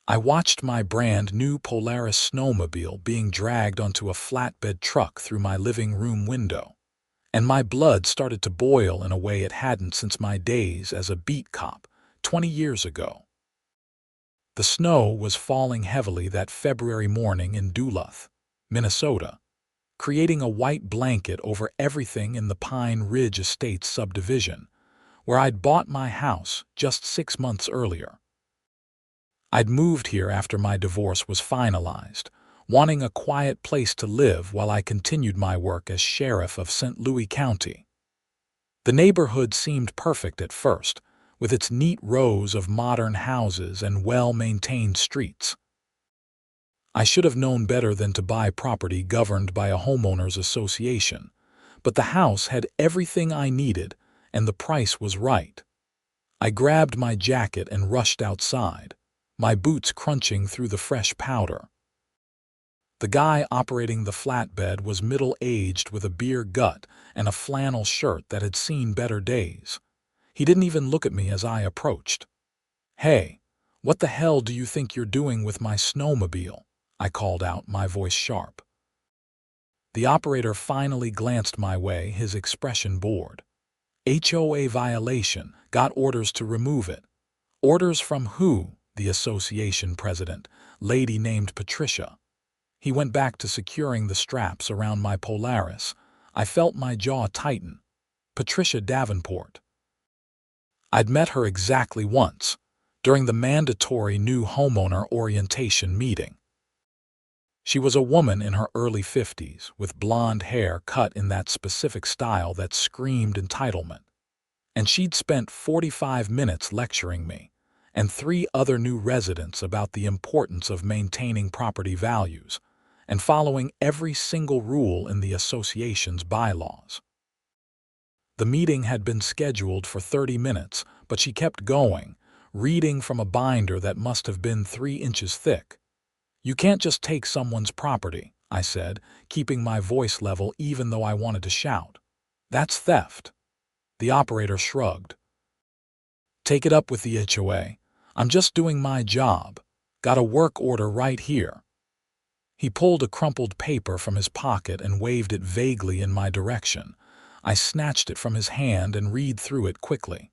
I watched my brand new Polaris snowmobile being dragged onto a flatbed truck through my living room window, and my blood started to boil in a way it hadn't since my days as a beat cop 20 years ago. The snow was falling heavily that February morning in Duluth, Minnesota, creating a white blanket over everything in the Pine Ridge Estates subdivision, where I'd bought my house just 6 months earlier. I'd moved here after my divorce was finalized, wanting a quiet place to live while I continued my work as sheriff of St. Louis County. The neighborhood seemed perfect at first, with its neat rows of modern houses and well-maintained streets. I should have known better than to buy property governed by a homeowners association, but the house had everything I needed, and the price was right. I grabbed my jacket and rushed outside, my boots crunching through the fresh powder. The guy operating the flatbed was middle-aged with a beer gut and a flannel shirt that had seen better days. He didn't even look at me as I approached. "Hey, what the hell do you think you're doing with my snowmobile?" I called out, my voice sharp. The operator finally glanced my way, his expression bored. "HOA violation, got orders to remove it." "Orders from who?" "The association president, lady named Patricia." He went back to securing the straps around my Polaris. I felt my jaw tighten. Patricia Davenport. I'd met her exactly once, during the mandatory new homeowner orientation meeting. She was a woman in her early 50s, with blonde hair cut in that specific style that screamed entitlement. And she'd spent 45 minutes lecturing me and 3 other new residents about the importance of maintaining property values and following every single rule in the association's bylaws. The meeting had been scheduled for 30 minutes, but she kept going, reading from a binder that must have been 3 inches thick. "You can't just take someone's property," I said, keeping my voice level even though I wanted to shout. "That's theft." The operator shrugged. "Take it up with the HOA. I'm just doing my job. Got a work order right here." He pulled a crumpled paper from his pocket and waved it vaguely in my direction. I snatched it from his hand and read through it quickly.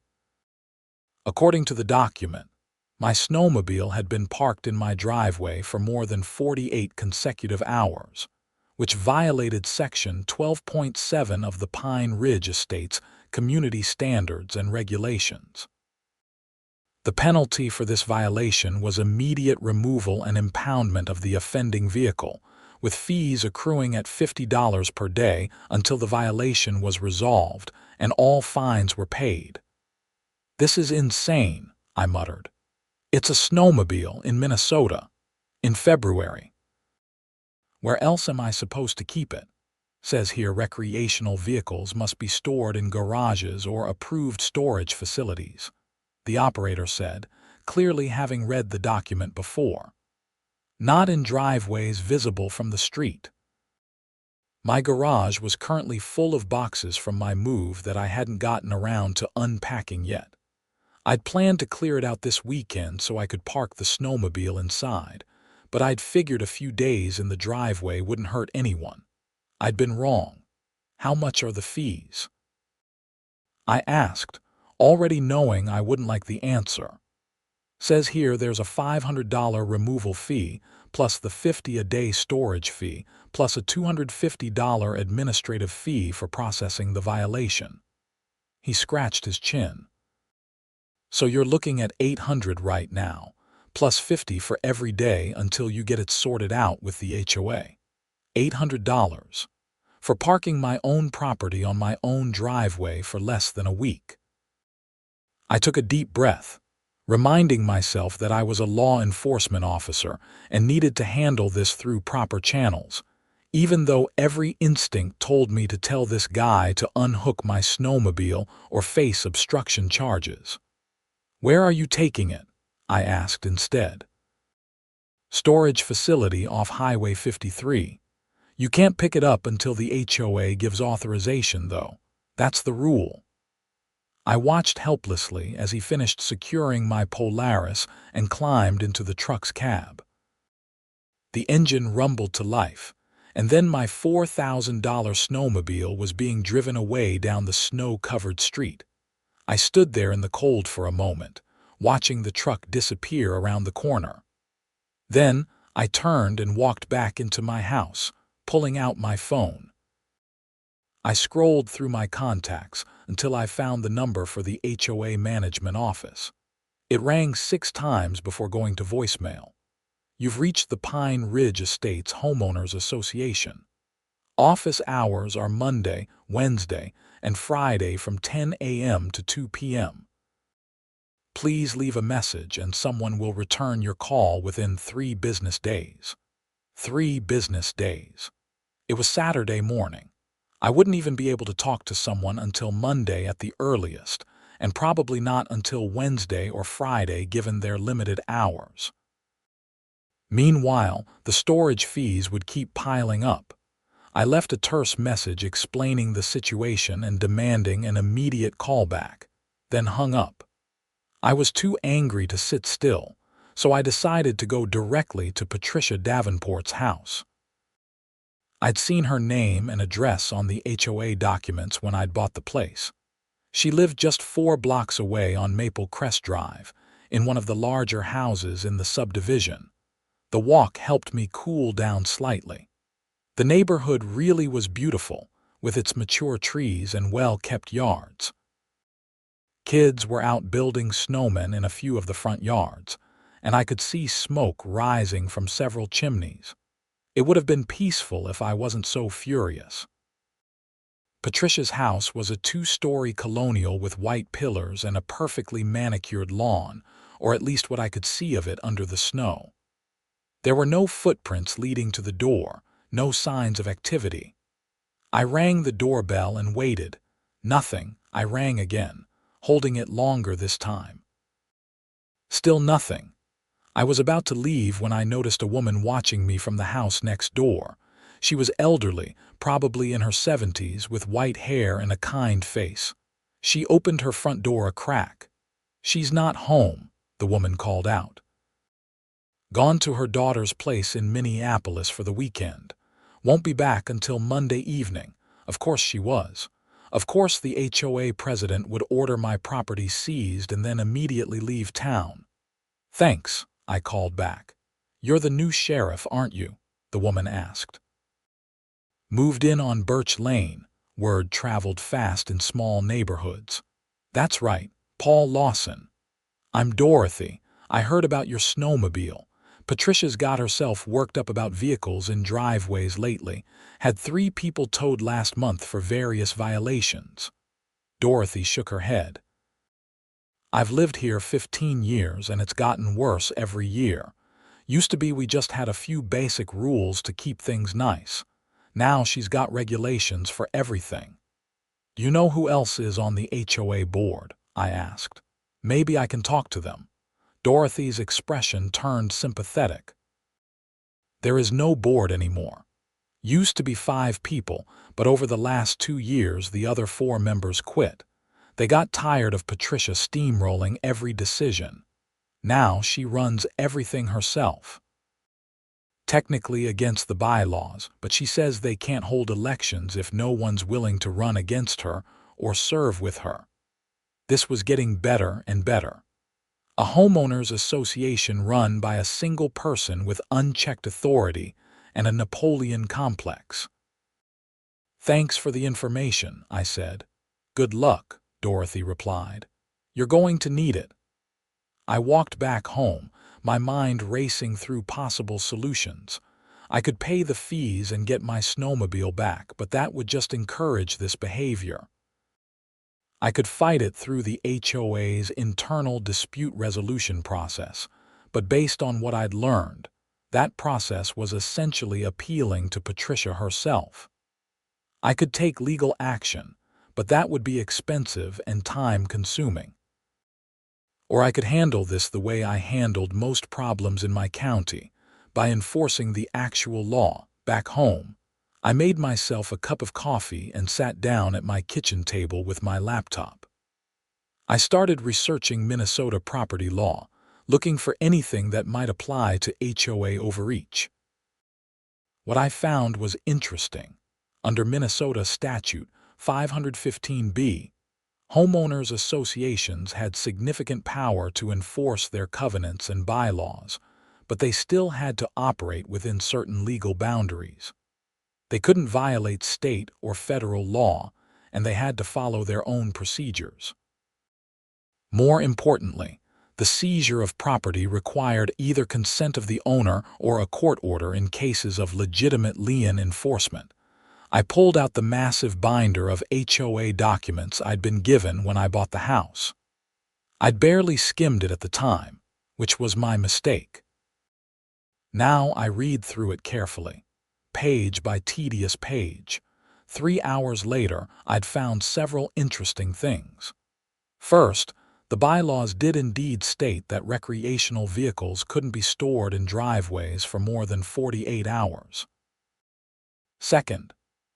According to the document, my snowmobile had been parked in my driveway for more than 48 consecutive hours, which violated Section 12.7 of the Pine Ridge Estates Community Standards and Regulations. The penalty for this violation was immediate removal and impoundment of the offending vehicle, with fees accruing at $50 per day until the violation was resolved and all fines were paid. "This is insane," I muttered. "It's a snowmobile in Minnesota, in February. Where else am I supposed to keep it? Says here recreational vehicles must be stored in garages or approved storage facilities," the operator said, clearly having read the document before. "Not in driveways visible from the street." My garage was currently full of boxes from my move that I hadn't gotten around to unpacking yet. I'd planned to clear it out this weekend so I could park the snowmobile inside, but I'd figured a few days in the driveway wouldn't hurt anyone. I'd been wrong. "How much are the fees?" I asked, already knowing I wouldn't like the answer. "Says here there's a $500 removal fee, plus the $50 a day storage fee, plus a $250 administrative fee for processing the violation." He scratched his chin. "So you're looking at $800 right now, plus $50 for every day until you get it sorted out with the HOA. $800 for parking my own property on my own driveway for less than a week." I took a deep breath, reminding myself that I was a law enforcement officer and needed to handle this through proper channels, even though every instinct told me to tell this guy to unhook my snowmobile or face obstruction charges. "Where are you taking it?" I asked instead. "Storage facility off Highway 53. You can't pick it up until the HOA gives authorization, though. That's the rule." I watched helplessly as he finished securing my Polaris and climbed into the truck's cab. The engine rumbled to life, and then my $4,000 snowmobile was being driven away down the snow-covered street. I stood there in the cold for a moment, watching the truck disappear around the corner. Then I turned and walked back into my house, pulling out my phone. I scrolled through my contacts until I found the number for the HOA management office. It rang 6 times before going to voicemail. You've reached the Pine Ridge Estates Homeowners Association. Office hours are Monday, Wednesday, and Friday from 10 a.m. to 2 p.m. Please leave a message and someone will return your call within 3 business days. 3 business days. It was Saturday morning. I wouldn't even be able to talk to someone until Monday at the earliest, and probably not until Wednesday or Friday given their limited hours. Meanwhile, the storage fees would keep piling up. I left a terse message explaining the situation and demanding an immediate callback, then hung up. I was too angry to sit still, so I decided to go directly to Patricia Davenport's house. I'd seen her name and address on the HOA documents when I'd bought the place. She lived just 4 blocks away on Maple Crest Drive, in one of the larger houses in the subdivision. The walk helped me cool down slightly. The neighborhood really was beautiful, with its mature trees and well-kept yards. Kids were out building snowmen in a few of the front yards, and I could see smoke rising from several chimneys. It would have been peaceful if I wasn't so furious. Patricia's house was a 2-story colonial with white pillars and a perfectly manicured lawn, or at least what I could see of it under the snow. There were no footprints leading to the door, no signs of activity. I rang the doorbell and waited. Nothing. I rang again, holding it longer this time. Still nothing. I was about to leave when I noticed a woman watching me from the house next door. She was elderly, probably in her 70s, with white hair and a kind face. She opened her front door a crack. "She's not home," the woman called out. "Gone to her daughter's place in Minneapolis for the weekend. Won't be back until Monday evening." Of course she was. Of course the HOA president would order my property seized and then immediately leave town. "Thanks," I called back. "You're the new sheriff, aren't you?" the woman asked. Moved in on Birch Lane. Word traveled fast in small neighborhoods. "That's right, Paul Lawson. I'm Dorothy. I heard about your snowmobile. Patricia's got herself worked up about vehicles in driveways lately. Had 3 people towed last month for various violations." Dorothy shook her head. "I've lived here 15 years and it's gotten worse every year. Used to be we just had a few basic rules to keep things nice. Now she's got regulations for everything." "Do you know who else is on the HOA board?" I asked. "Maybe I can talk to them." Dorothy's expression turned sympathetic. "There is no board anymore. Used to be 5 people, but over the last 2 years the other 4 members quit. They got tired of Patricia steamrolling every decision. Now she runs everything herself. Technically against the bylaws, but she says they can't hold elections if no one's willing to run against her or serve with her." This was getting better and better. A homeowners association run by a single person with unchecked authority and a Napoleon complex. "Thanks for the information," I said. "Good luck," Dorothy replied. "You're going to need it." I walked back home, my mind racing through possible solutions. I could pay the fees and get my snowmobile back, but that would just encourage this behavior. I could fight it through the HOA's internal dispute resolution process, but based on what I'd learned, that process was essentially appealing to Patricia herself. I could take legal action, but that would be expensive and time-consuming. Or I could handle this the way I handled most problems in my county, by enforcing the actual law back home. I made myself a cup of coffee and sat down at my kitchen table with my laptop. I started researching Minnesota property law, looking for anything that might apply to HOA overreach. What I found was interesting. Under Minnesota Statute 515B, homeowners associations had significant power to enforce their covenants and bylaws, but they still had to operate within certain legal boundaries. They couldn't violate state or federal law, and they had to follow their own procedures. More importantly, the seizure of property required either consent of the owner or a court order in cases of legitimate lien enforcement. I pulled out the massive binder of HOA documents I'd been given when I bought the house. I'd barely skimmed it at the time, which was my mistake. Now I read through it carefully, page by tedious page. 3 hours later, I'd found several interesting things. First, the bylaws did indeed state that recreational vehicles couldn't be stored in driveways for more than 48 hours. Second,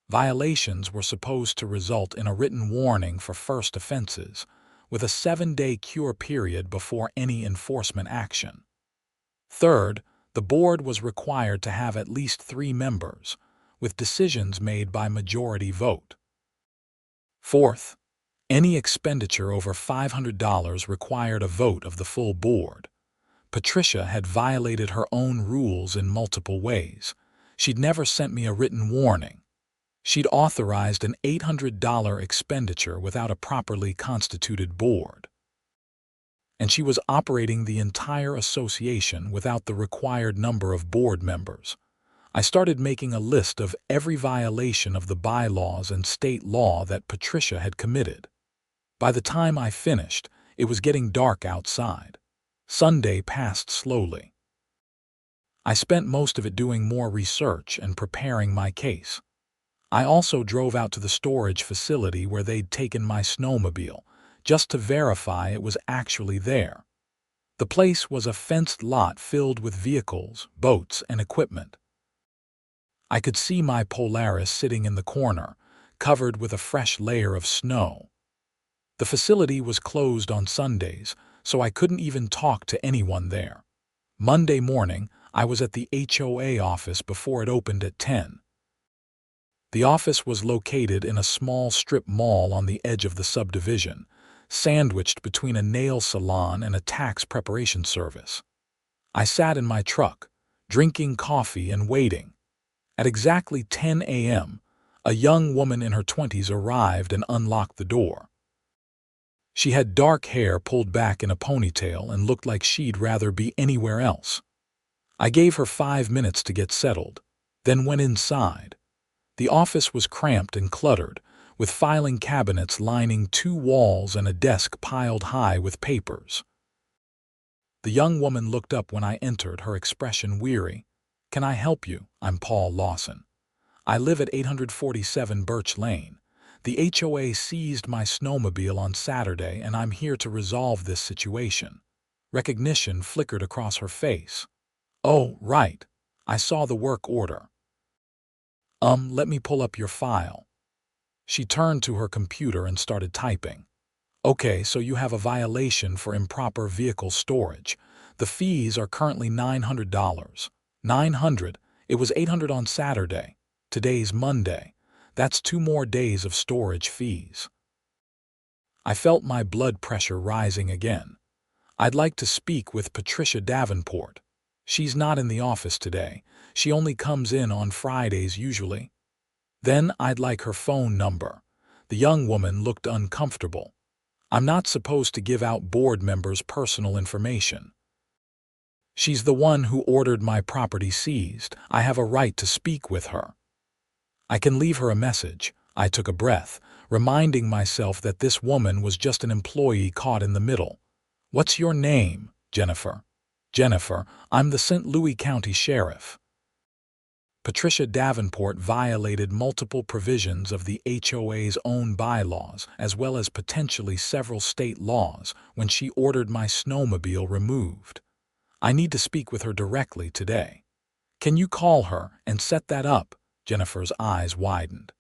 violations were supposed to result in a written warning for first offenses, with a 7-day cure period before any enforcement action. Third, the board was required to have at least 3 members, with decisions made by majority vote. Fourth, any expenditure over $500 required a vote of the full board. Patricia had violated her own rules in multiple ways. She'd never sent me a written warning. She'd authorized an $800 expenditure without a properly constituted board. And she was operating the entire association without the required number of board members. I started making a list of every violation of the bylaws and state law that Patricia had committed. By the time I finished, it was getting dark outside. Sunday passed slowly. I spent most of it doing more research and preparing my case. I also drove out to the storage facility where they'd taken my snowmobile, just to verify it was actually there. The place was a fenced lot filled with vehicles, boats, and equipment. I could see my Polaris sitting in the corner, covered with a fresh layer of snow. The facility was closed on Sundays, so I couldn't even talk to anyone there. Monday morning, I was at the HOA office before it opened at 10. The office was located in a small strip mall on the edge of the subdivision, sandwiched between a nail salon and a tax preparation service. I sat in my truck, drinking coffee and waiting. At exactly 10 a.m., a young woman in her 20s arrived and unlocked the door. She had dark hair pulled back in a ponytail and looked like she'd rather be anywhere else. I gave her 5 minutes to get settled, then went inside. The office was cramped and cluttered, with filing cabinets lining 2 walls and a desk piled high with papers. The young woman looked up when I entered, her expression weary. "Can I help you? I'm Paul Lawson. I live at 847 Birch Lane. The HOA seized my snowmobile on Saturday and I'm here to resolve this situation." Recognition flickered across her face. "Oh, right. I saw the work order. Let me pull up your file." She turned to her computer and started typing. "Okay, so you have a violation for improper vehicle storage. The fees are currently $900. $900? It was $800 on Saturday. Today's Monday. That's 2 more days of storage fees." I felt my blood pressure rising again. I'd like to speak with Patricia Davenport. She's not in the office today. She only comes in on Fridays usually. Then I'd like her phone number. The young woman looked uncomfortable. I'm not supposed to give out board members' personal information. She's the one who ordered my property seized. I have a right to speak with her. I can leave her a message. I took a breath, reminding myself that this woman was just an employee caught in the middle. "What's your name?" "Jennifer." "Jennifer, I'm the St. Louis County Sheriff." Patricia Davenport violated multiple provisions of the HOA's own bylaws, as well as potentially several state laws, when she ordered my snowmobile removed. I need to speak with her directly today. Can you call her and set that up? Jennifer's eyes widened.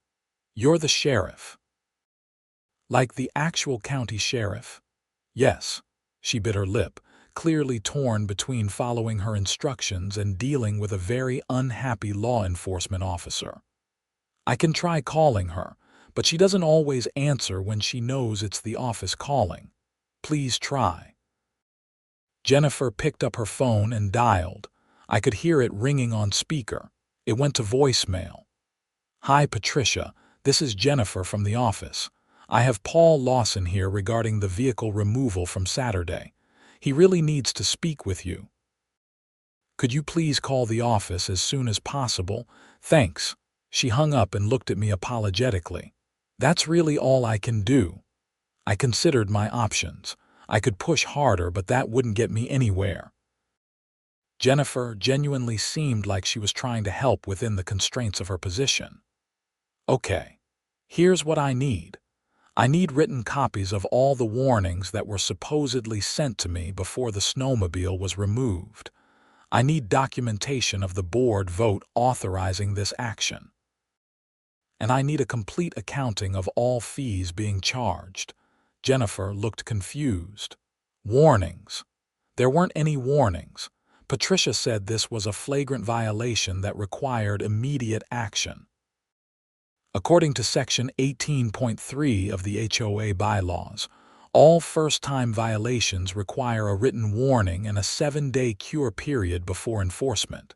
"You're the sheriff?" "Like the actual county sheriff?" Yes. She bit her lip, clearly torn between following her instructions and dealing with a very unhappy law enforcement officer. I can try calling her, but she doesn't always answer when she knows it's the office calling. Please try. Jennifer picked up her phone and dialed. I could hear it ringing on speaker. It went to voicemail. Hi, Patricia. This is Jennifer from the office. I have Paul Lawson here regarding the vehicle removal from Saturday. He really needs to speak with you. Could you please call the office as soon as possible? Thanks. She hung up and looked at me apologetically. That's really all I can do. I considered my options. I could push harder, but that wouldn't get me anywhere. Jennifer genuinely seemed like she was trying to help within the constraints of her position. Okay, here's what I need. I need written copies of all the warnings that were supposedly sent to me before the snowmobile was removed. I need documentation of the board vote authorizing this action. And I need a complete accounting of all fees being charged. Jennifer looked confused. Warnings. There weren't any warnings. Patricia said this was a flagrant violation that required immediate action. According to Section 18.3 of the HOA bylaws, all first-time violations require a written warning and a 7-day cure period before enforcement.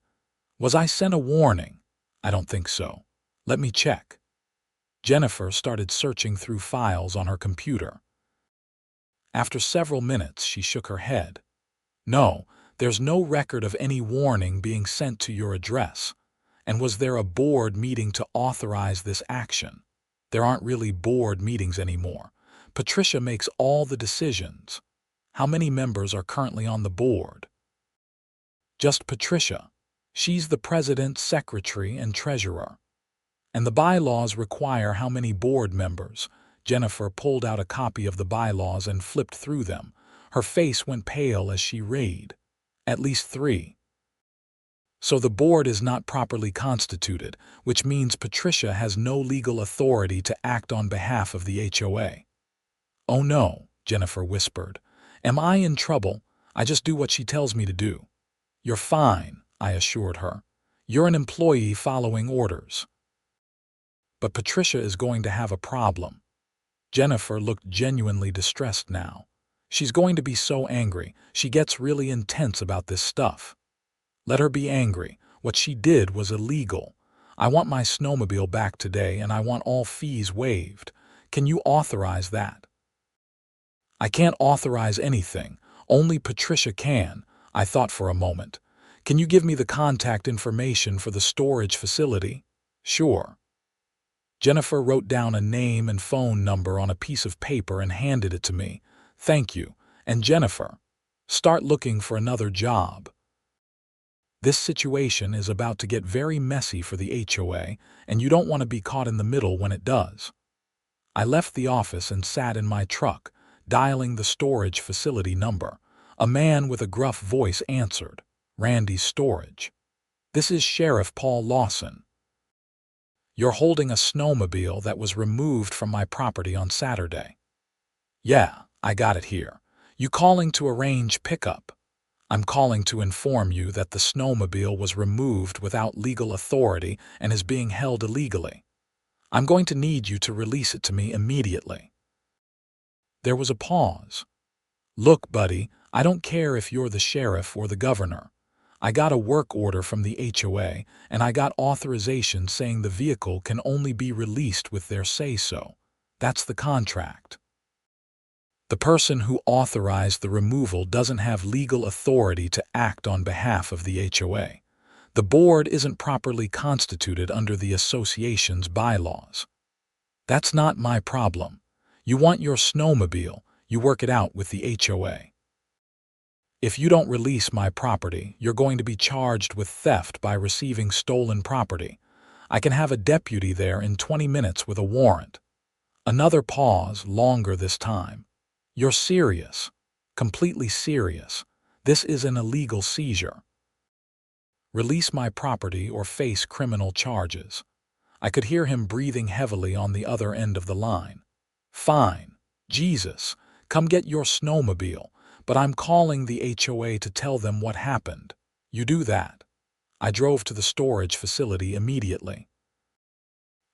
Was I sent a warning? I don't think so. Let me check. Jennifer started searching through files on her computer. After several minutes, she shook her head. No, there's no record of any warning being sent to your address. And was there a board meeting to authorize this action? There aren't really board meetings anymore. Patricia makes all the decisions. How many members are currently on the board? Just Patricia. She's the president, secretary, and treasurer. And the bylaws require how many board members? Jennifer pulled out a copy of the bylaws and flipped through them. Her face went pale as she read. At least 3. So the board is not properly constituted, which means Patricia has no legal authority to act on behalf of the HOA. Oh no, Jennifer whispered. Am I in trouble? I just do what she tells me to do. You're fine, I assured her. You're an employee following orders. But Patricia is going to have a problem. Jennifer looked genuinely distressed now. She's going to be so angry. She gets really intense about this stuff. Let her be angry. What she did was illegal. I want my snowmobile back today and I want all fees waived. Can you authorize that? I can't authorize anything. Only Patricia can. I thought for a moment. Can you give me the contact information for the storage facility? Sure. Jennifer wrote down a name and phone number on a piece of paper and handed it to me. Thank you. And Jennifer, start looking for another job. This situation is about to get very messy for the HOA, and you don't want to be caught in the middle when it does. I left the office and sat in my truck, dialing the storage facility number. A man with a gruff voice answered. Randy's Storage. This is Sheriff Paul Lawson. You're holding a snowmobile that was removed from my property on Saturday. Yeah, I got it here. You calling to arrange pickup? I'm calling to inform you that the snowmobile was removed without legal authority and is being held illegally. I'm going to need you to release it to me immediately. There was a pause. Look, buddy, I don't care if you're the sheriff or the governor. I got a work order from the HOA, and I got authorization saying the vehicle can only be released with their say-so. That's the contract. The person who authorized the removal doesn't have legal authority to act on behalf of the HOA. The board isn't properly constituted under the association's bylaws. That's not my problem. You want your snowmobile, you work it out with the HOA. If you don't release my property, you're going to be charged with theft by receiving stolen property. I can have a deputy there in 20 minutes with a warrant. Another pause, longer this time. You're serious. Completely serious. This is an illegal seizure. Release my property or face criminal charges. I could hear him breathing heavily on the other end of the line. Fine. Jesus. Come get your snowmobile, but I'm calling the HOA to tell them what happened. You do that." I drove to the storage facility immediately.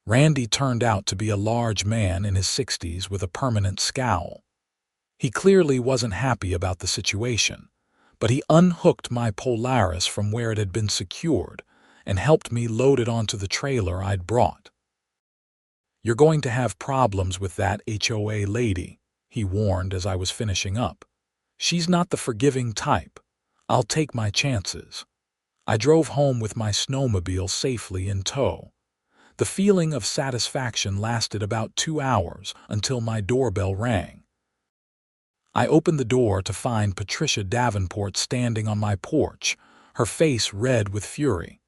Randy turned out to be a large man in his 60s with a permanent scowl. He clearly wasn't happy about the situation, but he unhooked my Polaris from where it had been secured and helped me load it onto the trailer I'd brought. "You're going to have problems with that HOA lady," he warned as I was finishing up. "She's not the forgiving type. I'll take my chances." I drove home with my snowmobile safely in tow. The feeling of satisfaction lasted about 2 hours until my doorbell rang. I opened the door to find Patricia Davenport standing on my porch, her face red with fury.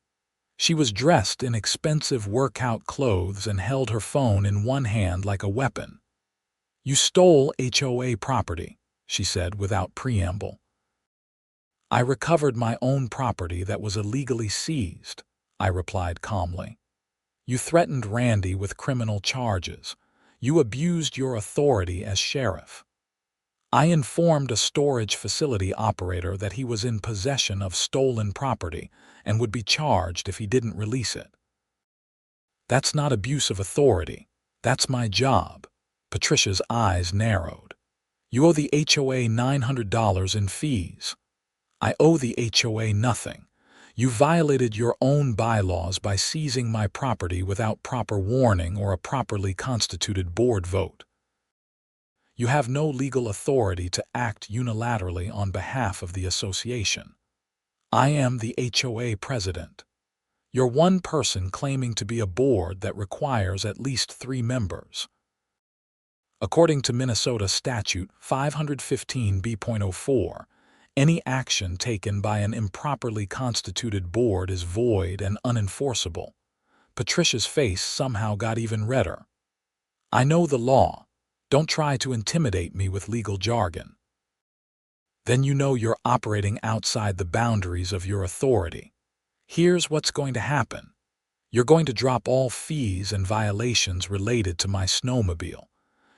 She was dressed in expensive workout clothes and held her phone in one hand like a weapon. "You stole HOA property," she said without preamble. "I recovered my own property that was illegally seized," I replied calmly. "You threatened Randy with criminal charges. You abused your authority as sheriff. I informed a storage facility operator that he was in possession of stolen property and would be charged if he didn't release it." "That's not abuse of authority. That's my job." Patricia's eyes narrowed. "You owe the HOA $900 in fees." "I owe the HOA nothing. You violated your own bylaws by seizing my property without proper warning or a properly constituted board vote. You have no legal authority to act unilaterally on behalf of the association. I am the HOA president. You're one person claiming to be a board that requires at least 3 members. According to Minnesota Statute 515B.04, any action taken by an improperly constituted board is void and unenforceable." Patricia's face somehow got even redder. "I know the law. Don't try to intimidate me with legal jargon." "Then you know you're operating outside the boundaries of your authority. Here's what's going to happen. You're going to drop all fees and violations related to my snowmobile.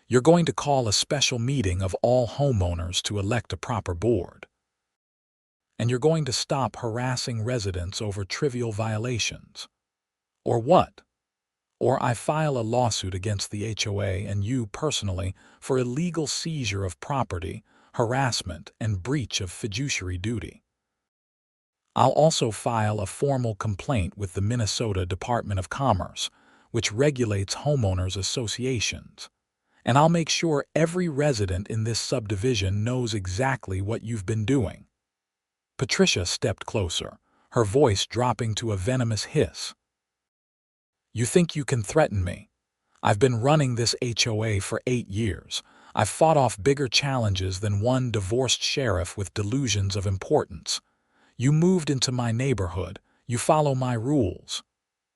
You're going to call a special meeting of all homeowners to elect a proper board. And you're going to stop harassing residents over trivial violations. Or what? Or I file a lawsuit against the HOA and you personally for illegal seizure of property, harassment, and breach of fiduciary duty. I'll also file a formal complaint with the Minnesota Department of Commerce, which regulates homeowners associations. And I'll make sure every resident in this subdivision knows exactly what you've been doing." Patricia stepped closer, her voice dropping to a venomous hiss. "You think you can threaten me? I've been running this HOA for 8 years. I've fought off bigger challenges than one divorced sheriff with delusions of importance. You moved into my neighborhood. You follow my rules."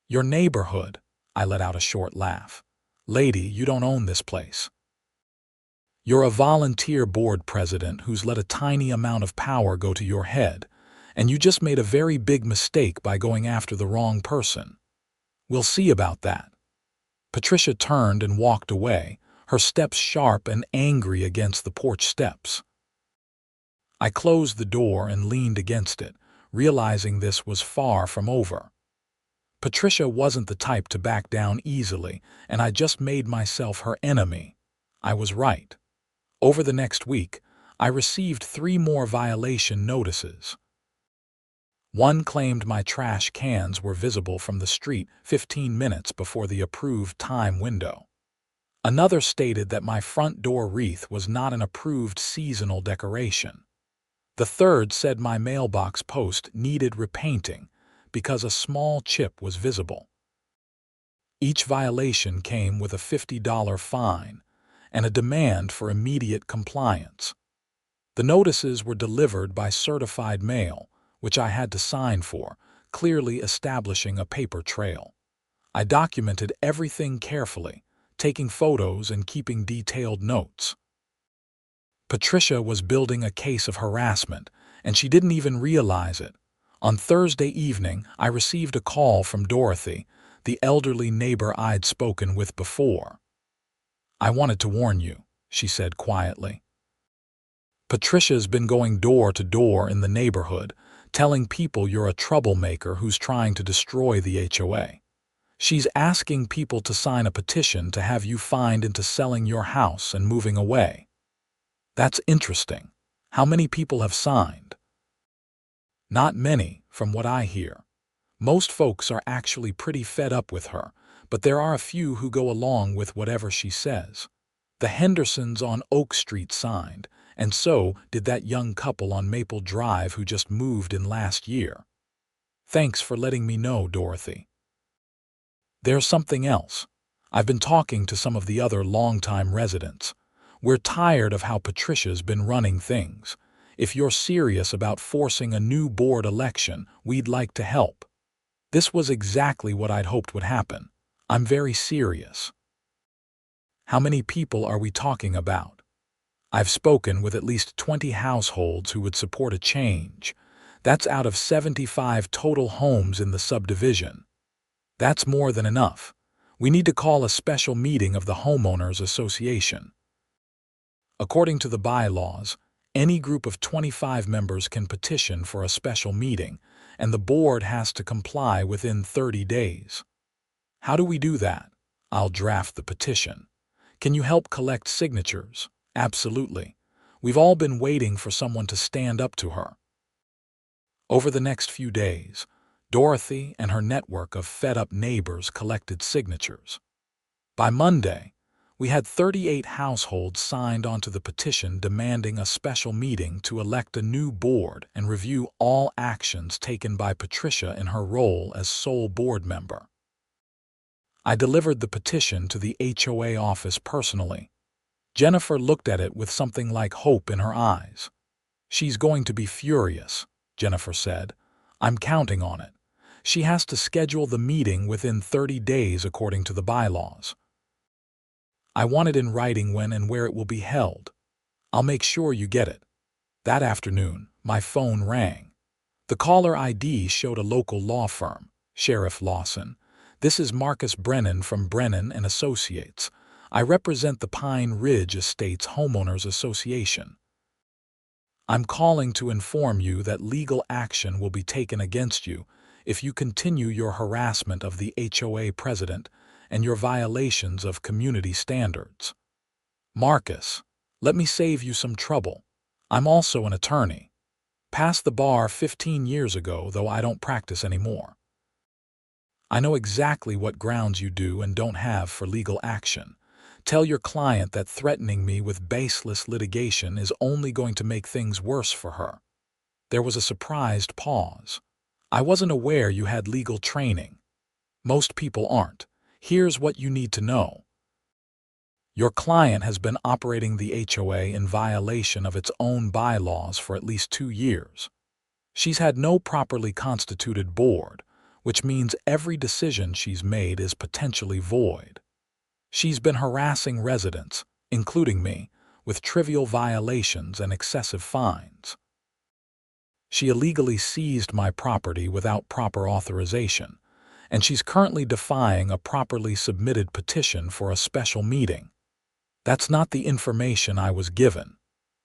"Your neighborhood?" I let out a short laugh. "Lady, you don't own this place. You're a volunteer board president who's let a tiny amount of power go to your head, and you just made a very big mistake by going after the wrong person. We'll see about that." Patricia turned and walked away, her steps sharp and angry against the porch steps. I closed the door and leaned against it, realizing this was far from over. Patricia wasn't the type to back down easily, and I just made myself her enemy. I was right. Over the next week, I received 3 more violation notices. One claimed my trash cans were visible from the street 15 minutes before the approved time window. Another stated that my front door wreath was not an approved seasonal decoration. The third said my mailbox post needed repainting because a small chip was visible. Each violation came with a $50 fine and a demand for immediate compliance. The notices were delivered by certified mail, which I had to sign for, clearly establishing a paper trail. I documented everything carefully, taking photos and keeping detailed notes. Patricia was building a case of harassment, and she didn't even realize it. On Thursday evening, I received a call from Dorothy, the elderly neighbor I'd spoken with before. "I wanted to warn you," she said quietly. Patricia's been going door to door in the neighborhood, telling people you're a troublemaker who's trying to destroy the HOA. She's asking people to sign a petition to have you fined into selling your house and moving away. That's interesting. How many people have signed? Not many, from what I hear. Most folks are actually pretty fed up with her, but there are a few who go along with whatever she says. The Hendersons on Oak Street signed, and so did that young couple on Maple Drive who just moved in last year. Thanks for letting me know, Dorothy. There's something else. I've been talking to some of the other longtime residents. We're tired of how Patricia's been running things. If you're serious about forcing a new board election, we'd like to help. This was exactly what I'd hoped would happen. I'm very serious. How many people are we talking about? I've spoken with at least 20 households who would support a change. That's out of 75 total homes in the subdivision. That's more than enough. We need to call a special meeting of the homeowners association. According to the bylaws, any group of 25 members can petition for a special meeting, and the board has to comply within 30 days. How do we do that? I'll draft the petition. Can you help collect signatures? Absolutely. We've all been waiting for someone to stand up to her. Over the next few days, Dorothy and her network of fed-up neighbors collected signatures. By Monday, we had 38 households signed onto the petition demanding a special meeting to elect a new board and review all actions taken by Patricia in her role as sole board member. I delivered the petition to the HOA office personally. Jennifer looked at it with something like hope in her eyes. "She's going to be furious," Jennifer said. "I'm counting on it. She has to schedule the meeting within 30 days according to the bylaws. I want it in writing when and where it will be held. I'll make sure you get it." That afternoon, my phone rang. The caller ID showed a local law firm, Sheriff Lawson. "This is Marcus Brennan from Brennan and Associates. I represent the Pine Ridge Estates Homeowners Association. I'm calling to inform you that legal action will be taken against you if you continue your harassment of the HOA president and your violations of community standards." Marcus, let me save you some trouble. I'm also an attorney. Passed the bar 15 years ago, though I don't practice anymore. I know exactly what grounds you do and don't have for legal action. Tell your client that threatening me with baseless litigation is only going to make things worse for her. There was a surprised pause. I wasn't aware you had legal training. Most people aren't. Here's what you need to know. Your client has been operating the HOA in violation of its own bylaws for at least 2 years. She's had no properly constituted board, which means every decision she's made is potentially void. She's been harassing residents, including me, with trivial violations and excessive fines. She illegally seized my property without proper authorization, and she's currently defying a properly submitted petition for a special meeting. That's not the information I was given.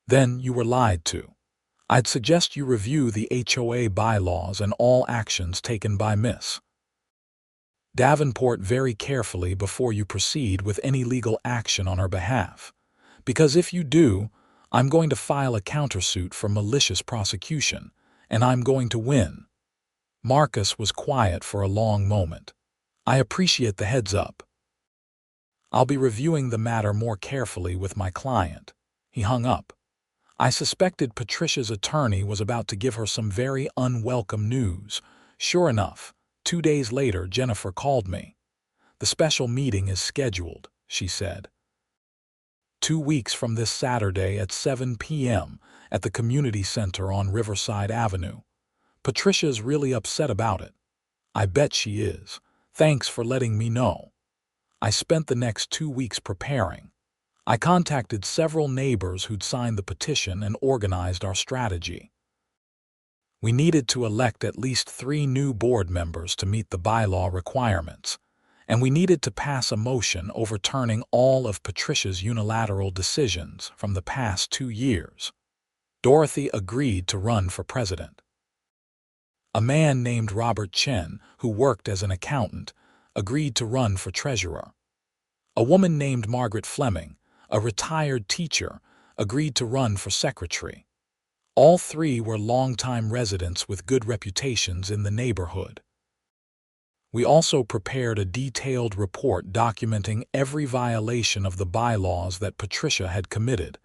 Then you were lied to. I'd suggest you review the HOA bylaws and all actions taken by Miss Davenport very carefully before you proceed with any legal action on her behalf, because if you do, I'm going to file a countersuit for malicious prosecution, and I'm going to win. Marcus was quiet for a long moment. I appreciate the heads up. I'll be reviewing the matter more carefully with my client. He hung up. I suspected Patricia's attorney was about to give her some very unwelcome news. Sure enough, 2 days later, Jennifer called me. "The special meeting is scheduled," she said. 2 weeks from this Saturday at 7 p.m. at the community center on Riverside Avenue. Patricia's really upset about it. I bet she is. Thanks for letting me know. I spent the next 2 weeks preparing. I contacted several neighbors who'd signed the petition and organized our strategy. We needed to elect at least 3 new board members to meet the bylaw requirements, and we needed to pass a motion overturning all of Patricia's unilateral decisions from the past 2 years. Dorothy agreed to run for president. A man named Robert Chen, who worked as an accountant, agreed to run for treasurer. A woman named Margaret Fleming, a retired teacher, agreed to run for secretary. All three were longtime residents with good reputations in the neighborhood. We also prepared a detailed report documenting every violation of the bylaws that Patricia had committed,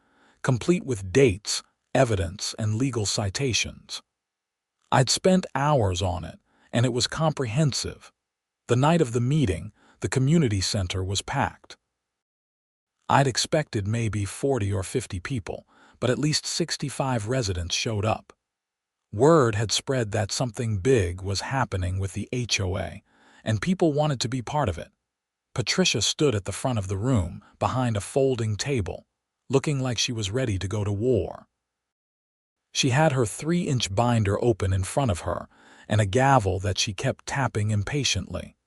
complete with dates, evidence, and legal citations. I'd spent hours on it, and it was comprehensive. The night of the meeting, the community center was packed. I'd expected maybe 40 or 50 people, but at least 65 residents showed up. Word had spread that something big was happening with the HOA, and people wanted to be part of it. Patricia stood at the front of the room, behind a folding table, looking like she was ready to go to war. She had her 3-inch binder open in front of her, and a gavel that she kept tapping impatiently.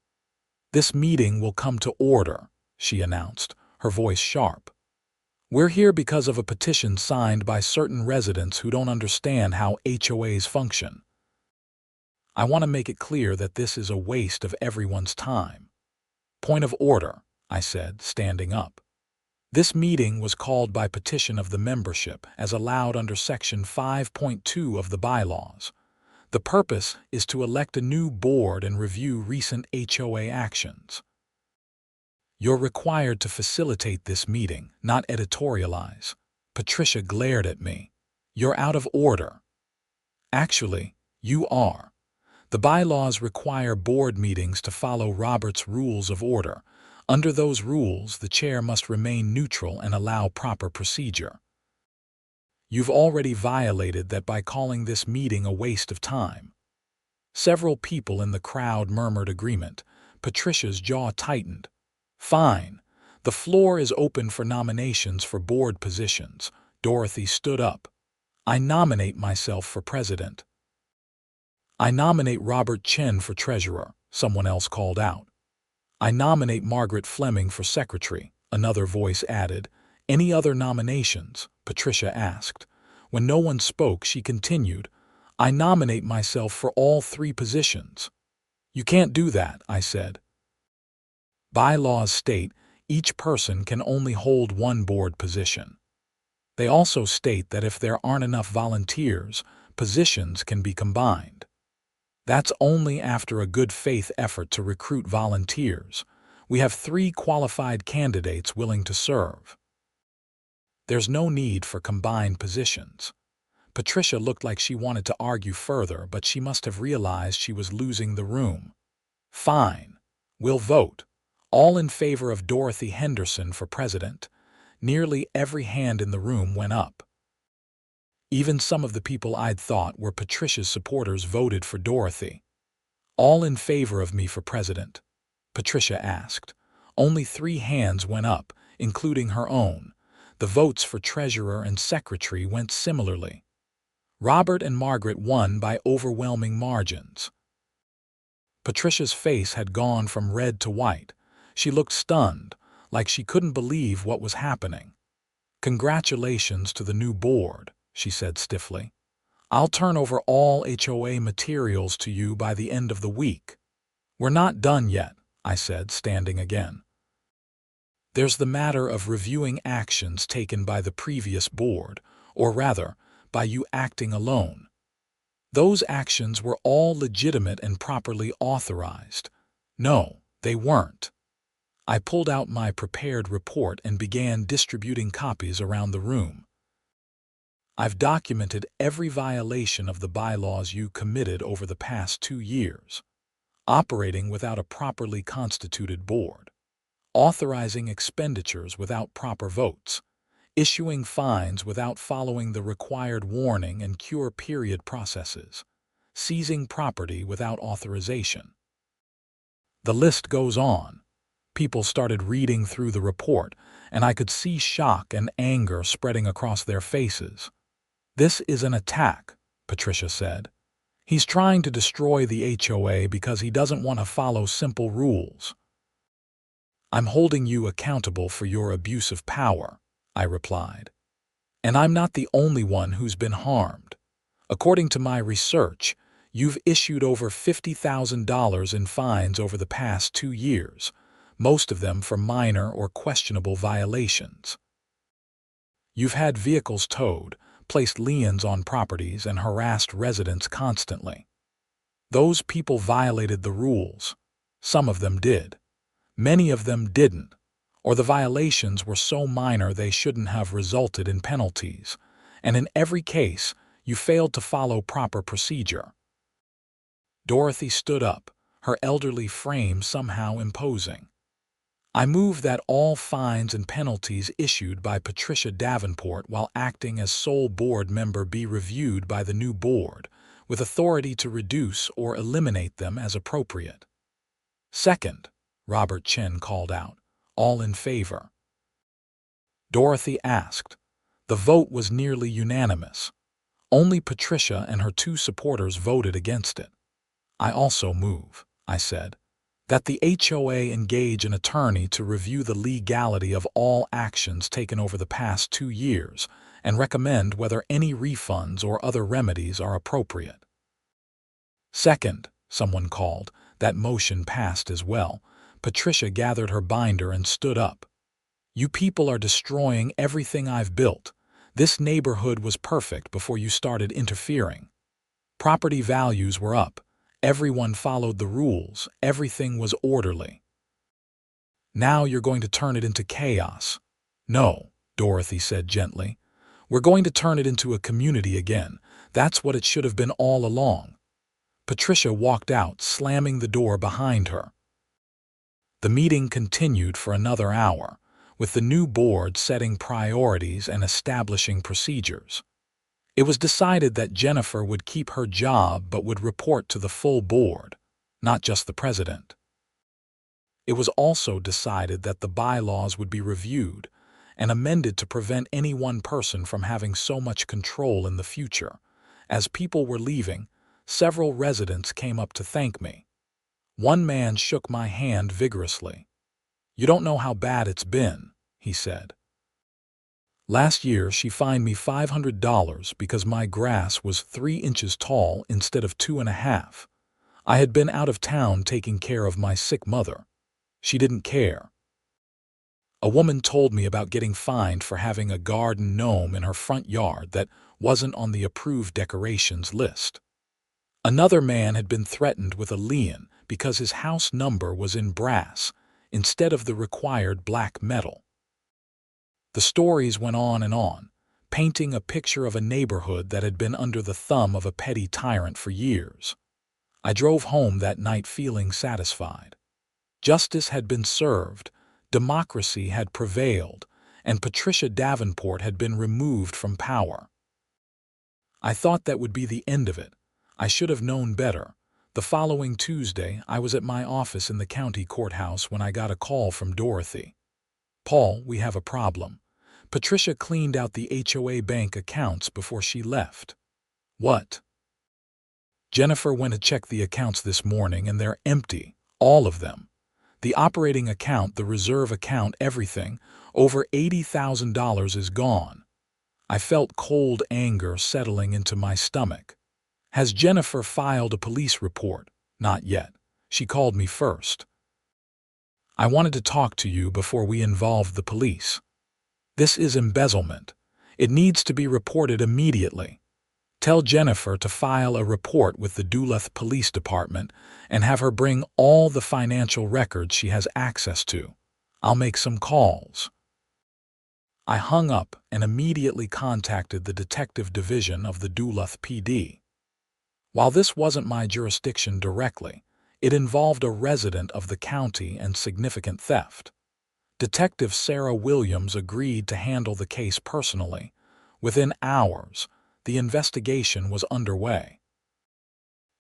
"This meeting will come to order," she announced, her voice sharp. "We're here because of a petition signed by certain residents who don't understand how HOAs function. I want to make it clear that this is a waste of everyone's time." "Point of order," I said, standing up. "This meeting was called by petition of the membership as allowed under Section 5.2 of the bylaws. The purpose is to elect a new board and review recent HOA actions. You're required to facilitate this meeting, not editorialize." Patricia glared at me. "You're out of order." "Actually, you are. The bylaws require board meetings to follow Robert's Rules of Order. Under those rules, the chair must remain neutral and allow proper procedure. You've already violated that by calling this meeting a waste of time." Several people in the crowd murmured agreement. Patricia's jaw tightened. "Fine. The floor is open for nominations for board positions." Dorothy stood up. "I nominate myself for president." "I nominate Robert Chen for treasurer," someone else called out. "I nominate Margaret Fleming for secretary," another voice added. "Any other nominations?" Patricia asked. When no one spoke, she continued, "I nominate myself for all 3 positions." "You can't do that," I said. "Bylaws state each person can only hold 1 board position. They also state that if there aren't enough volunteers, positions can be combined. That's only after a good faith effort to recruit volunteers. We have 3 qualified candidates willing to serve. There's no need for combined positions." Patricia looked like she wanted to argue further, but she must have realized she was losing the room. "Fine. We'll vote. All in favor of Dorothy Henderson for president." Nearly every hand in the room went up. Even some of the people I'd thought were Patricia's supporters voted for Dorothy. "All in favor of me for president?" Patricia asked. Only 3 hands went up, including her own. The votes for treasurer and secretary went similarly. Robert and Margaret won by overwhelming margins. Patricia's face had gone from red to white. She looked stunned, like she couldn't believe what was happening. "Congratulations to the new board," she said stiffly. "I'll turn over all HOA materials to you by the end of the week." "We're not done yet," I said, standing again. "There's the matter of reviewing actions taken by the previous board, or rather, by you acting alone. Those actions were all legitimate and properly authorized." "No, they weren't." I pulled out my prepared report and began distributing copies around the room. "I've documented every violation of the bylaws you committed over the past 2 years. Operating without a properly constituted board. Authorizing expenditures without proper votes. Issuing fines without following the required warning and cure period processes. Seizing property without authorization." The list goes on. People started reading through the report, and I could see shock and anger spreading across their faces. "This is an attack," Patricia said. "He's trying to destroy the HOA because he doesn't want to follow simple rules." "I'm holding you accountable for your abuse of power," I replied. And I'm not the only one who's been harmed. According to my research, you've issued over $50,000 in fines over the past 2 years, most of them for minor or questionable violations. You've had vehicles towed, placed liens on properties, and harassed residents constantly. Those people violated the rules. Some of them did. Many of them didn't, or the violations were so minor they shouldn't have resulted in penalties, and in every case, you failed to follow proper procedure. Dorothy stood up, her elderly frame somehow imposing. I move that all fines and penalties issued by Patricia Davenport while acting as sole board member be reviewed by the new board, with authority to reduce or eliminate them as appropriate. Second, Robert Chen called out, all in favor. Dorothy asked. The vote was nearly unanimous. Only Patricia and her 2 supporters voted against it. I also move, I said, that the HOA engage an attorney to review the legality of all actions taken over the past 2 years and recommend whether any refunds or other remedies are appropriate. Second, someone called. That motion passed as well. Patricia gathered her binder and stood up. You people are destroying everything I've built. This neighborhood was perfect before you started interfering. Property values were up. Everyone followed the rules. Everything was orderly. Now you're going to turn it into chaos. No, Dorothy said gently. We're going to turn it into a community again. That's what it should have been all along. Patricia walked out, slamming the door behind her. The meeting continued for another hour, with the new board setting priorities and establishing procedures. It was decided that Jennifer would keep her job but would report to the full board, not just the president. It was also decided that the bylaws would be reviewed and amended to prevent any one person from having so much control in the future. As people were leaving, several residents came up to thank me. One man shook my hand vigorously. You don't know how bad it's been, he said. Last year, she fined me $500 because my grass was 3 inches tall instead of 2.5. I had been out of town taking care of my sick mother. She didn't care. A woman told me about getting fined for having a garden gnome in her front yard that wasn't on the approved decorations list. Another man had been threatened with a lien because his house number was in brass instead of the required black metal. The stories went on, painting a picture of a neighborhood that had been under the thumb of a petty tyrant for years. I drove home that night feeling satisfied. Justice had been served, democracy had prevailed, and Patricia Davenport had been removed from power. I thought that would be the end of it. I should have known better. The following Tuesday, I was at my office in the county courthouse when I got a call from Dorothy. Paul, we have a problem. Patricia cleaned out the HOA bank accounts before she left. What? Jennifer went to check the accounts this morning and they're empty, all of them. The operating account, the reserve account, everything, over $80,000 is gone. I felt cold anger settling into my stomach. Has Jennifer filed a police report? Not yet. She called me first. I wanted to talk to you before we involved the police. This is embezzlement. It needs to be reported immediately. Tell Jennifer to file a report with the Duluth Police Department and have her bring all the financial records she has access to. I'll make some calls. I hung up and immediately contacted the Detective Division of the Duluth PD. While this wasn't my jurisdiction directly, it involved a resident of the county and significant theft. Detective Sarah Williams agreed to handle the case personally. Within hours, the investigation was underway.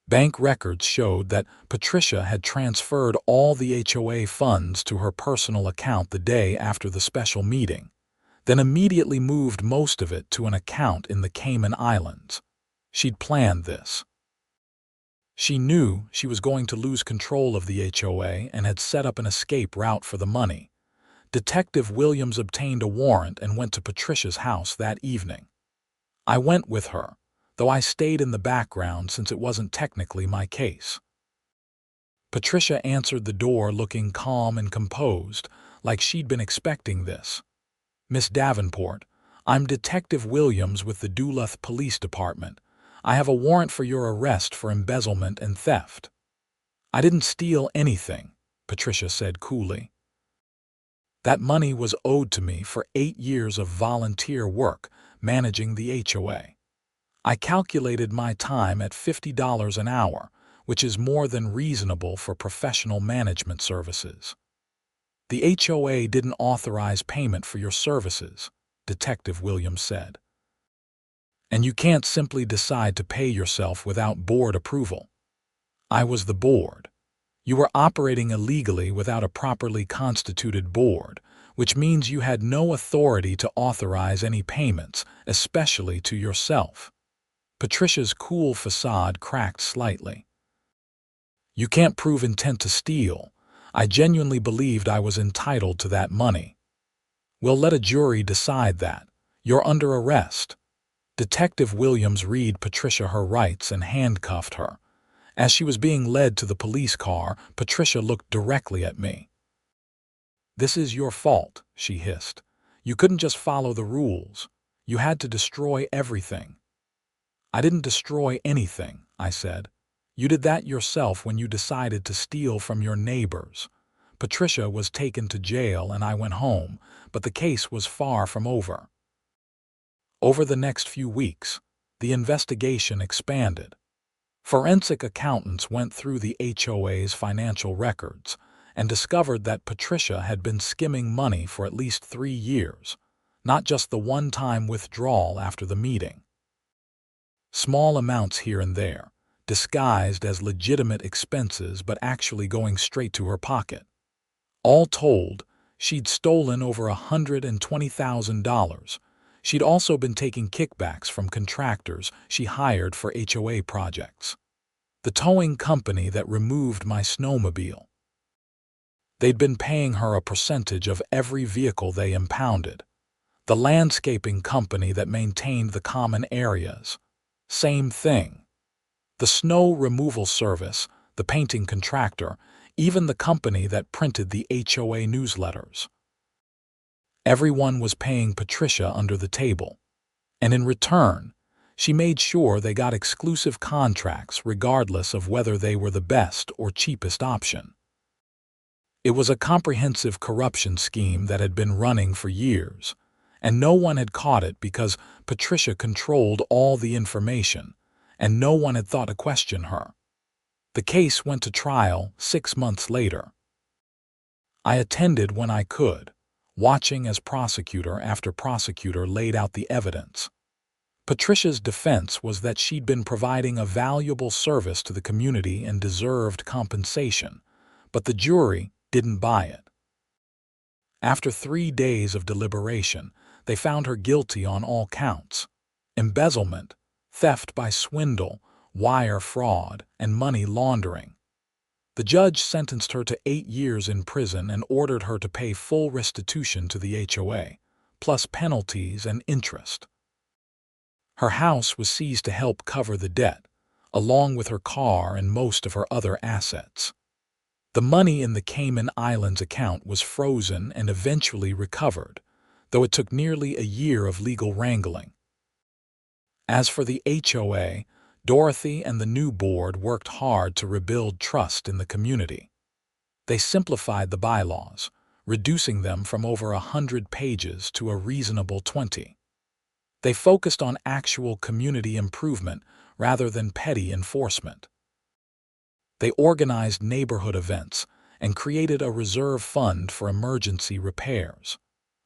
Bank records showed that Patricia had transferred all the HOA funds to her personal account the day after the special meeting, then immediately moved most of it to an account in the Cayman Islands. She'd planned this. She knew she was going to lose control of the HOA and had set up an escape route for the money. Detective Williams obtained a warrant and went to Patricia's house that evening. I went with her, though I stayed in the background since it wasn't technically my case. Patricia answered the door looking calm and composed, like she'd been expecting this. "Miss Davenport, I'm Detective Williams with the Duluth Police Department. I have a warrant for your arrest for embezzlement and theft." "I didn't steal anything," Patricia said coolly. "That money was owed to me for 8 years of volunteer work managing the HOA. I calculated my time at $50 an hour, which is more than reasonable for professional management services." "The HOA didn't authorize payment for your services," Detective Williams said. "And you can't simply decide to pay yourself without board approval. I was the board. You were operating illegally without a properly constituted board, which means you had no authority to authorize any payments, especially to yourself." Patricia's cool facade cracked slightly. "You can't prove intent to steal. I genuinely believed I was entitled to that money." "We'll let a jury decide that. You're under arrest." Detective Williams read Patricia her rights and handcuffed her. As she was being led to the police car, Patricia looked directly at me. "This is your fault," she hissed. "You couldn't just follow the rules. You had to destroy everything." "I didn't destroy anything," I said. "You did that yourself when you decided to steal from your neighbors." Patricia was taken to jail and I went home, but the case was far from over. Over the next few weeks, the investigation expanded. Forensic accountants went through the HOA's financial records and discovered that Patricia had been skimming money for at least 3 years, not just the one-time withdrawal after the meeting. Small amounts here and there, disguised as legitimate expenses but actually going straight to her pocket. All told, she'd stolen over $120,000. She'd also been taking kickbacks from contractors she hired for HOA projects. The towing company that removed my snowmobile. They'd been paying her a percentage of every vehicle they impounded. The landscaping company that maintained the common areas. Same thing. The snow removal service, the painting contractor, even the company that printed the HOA newsletters. Everyone was paying Patricia under the table. And in return, she made sure they got exclusive contracts regardless of whether they were the best or cheapest option. It was a comprehensive corruption scheme that had been running for years, and no one had caught it because Patricia controlled all the information, and no one had thought to question her. The case went to trial 6 months later. I attended when I could, watching as prosecutor after prosecutor laid out the evidence. Patricia's defense was that she'd been providing a valuable service to the community and deserved compensation, but the jury didn't buy it. After 3 days of deliberation, they found her guilty on all counts: embezzlement, theft by swindle, wire fraud, and money laundering. The judge sentenced her to 8 years in prison and ordered her to pay full restitution to the HOA, plus penalties and interest. Her house was seized to help cover the debt, along with her car and most of her other assets. The money in the Cayman Islands account was frozen and eventually recovered, though it took nearly a year of legal wrangling. As for the HOA, Dorothy and the new board worked hard to rebuild trust in the community. They simplified the bylaws, reducing them from over 100 pages to a reasonable 20. They focused on actual community improvement rather than petty enforcement. They organized neighborhood events and created a reserve fund for emergency repairs.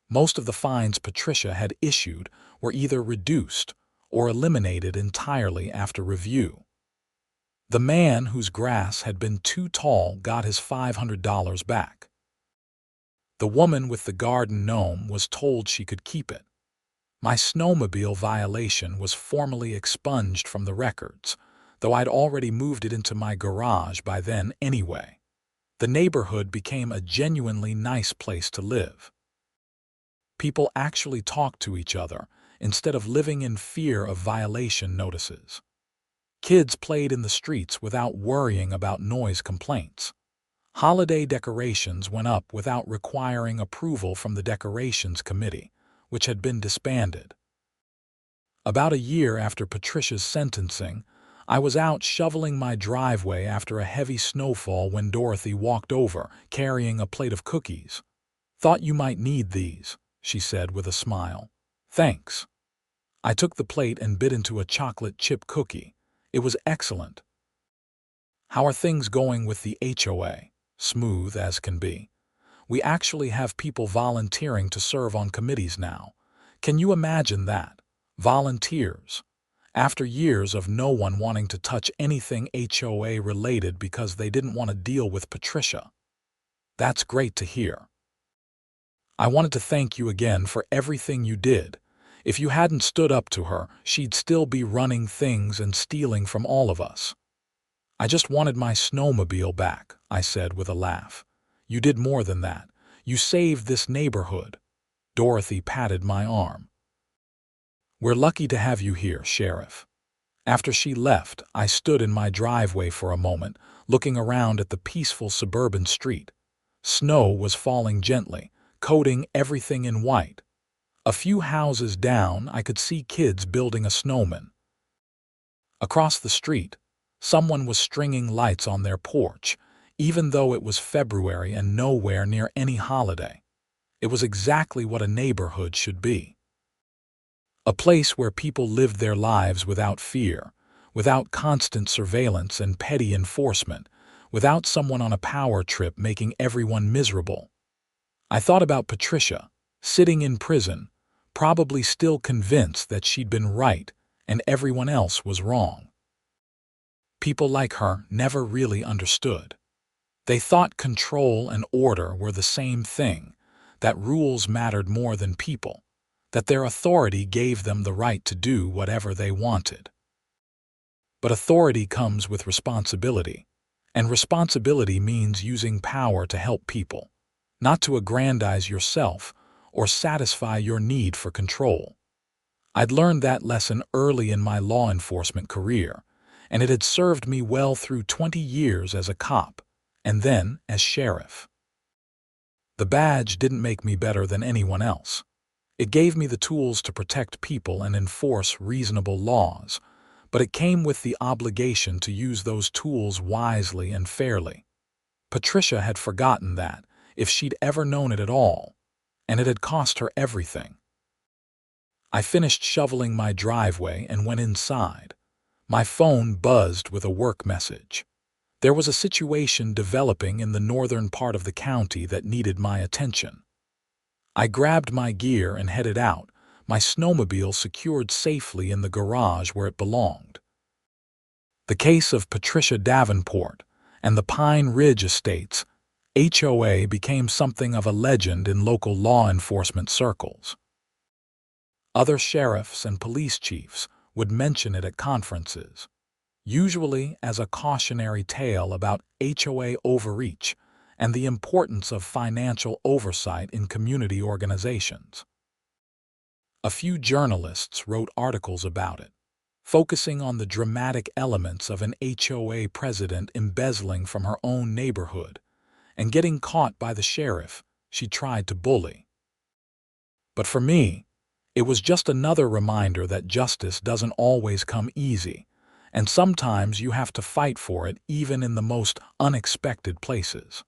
Most of the fines Patricia had issued were either reduced or eliminated entirely after review. The man whose grass had been too tall got his $500 back. The woman with the garden gnome was told she could keep it. My snowmobile violation was formally expunged from the records, though I'd already moved it into my garage by then anyway. The neighborhood became a genuinely nice place to live. People actually talked to each other instead of living in fear of violation notices. Kids played in the streets without worrying about noise complaints. Holiday decorations went up without requiring approval from the decorations committee, which had been disbanded. About a year after Patricia's sentencing, I was out shoveling my driveway after a heavy snowfall when Dorothy walked over, carrying a plate of cookies. "Thought you might need these," she said with a smile. "Thanks." I took the plate and bit into a chocolate chip cookie. It was excellent. "How are things going with the HOA?" "Smooth as can be. We actually have people volunteering to serve on committees now. Can you imagine that? Volunteers. After years of no one wanting to touch anything HOA related because they didn't want to deal with Patricia. That's great to hear. I wanted to thank you again for everything you did. If you hadn't stood up to her, she'd still be running things and stealing from all of us." "I just wanted my snowmobile back," I said with a laugh. "You did more than that. You saved this neighborhood." Dorothy patted my arm. "We're lucky to have you here, Sheriff." After she left, I stood in my driveway for a moment, looking around at the peaceful suburban street. Snow was falling gently, coating everything in white. A few houses down, I could see kids building a snowman. Across the street, someone was stringing lights on their porch, even though it was February and nowhere near any holiday. It was exactly what a neighborhood should be. A place where people lived their lives without fear, without constant surveillance and petty enforcement, without someone on a power trip making everyone miserable. I thought about Patricia, sitting in prison, probably still convinced that she'd been right and everyone else was wrong. People like her never really understood. They thought control and order were the same thing, that rules mattered more than people, that their authority gave them the right to do whatever they wanted. But authority comes with responsibility, and responsibility means using power to help people, not to aggrandize yourself or satisfy your need for control. I'd learned that lesson early in my law enforcement career, and it had served me well through 20 years as a cop, and then as sheriff. The badge didn't make me better than anyone else. It gave me the tools to protect people and enforce reasonable laws, but it came with the obligation to use those tools wisely and fairly. Patricia had forgotten that, if she'd ever known it at all, and it had cost her everything. I finished shoveling my driveway and went inside. My phone buzzed with a work message. There was a situation developing in the northern part of the county that needed my attention. I grabbed my gear and headed out, my snowmobile secured safely in the garage where it belonged. The case of Patricia Davenport and the Pine Ridge Estates, HOA, became something of a legend in local law enforcement circles. Other sheriffs and police chiefs would mention it at conferences, usually as a cautionary tale about HOA overreach and the importance of financial oversight in community organizations. A few journalists wrote articles about it, focusing on the dramatic elements of an HOA president embezzling from her own neighborhood and getting caught by the sheriff she tried to bully. But for me, it was just another reminder that justice doesn't always come easy, and sometimes you have to fight for it even in the most unexpected places.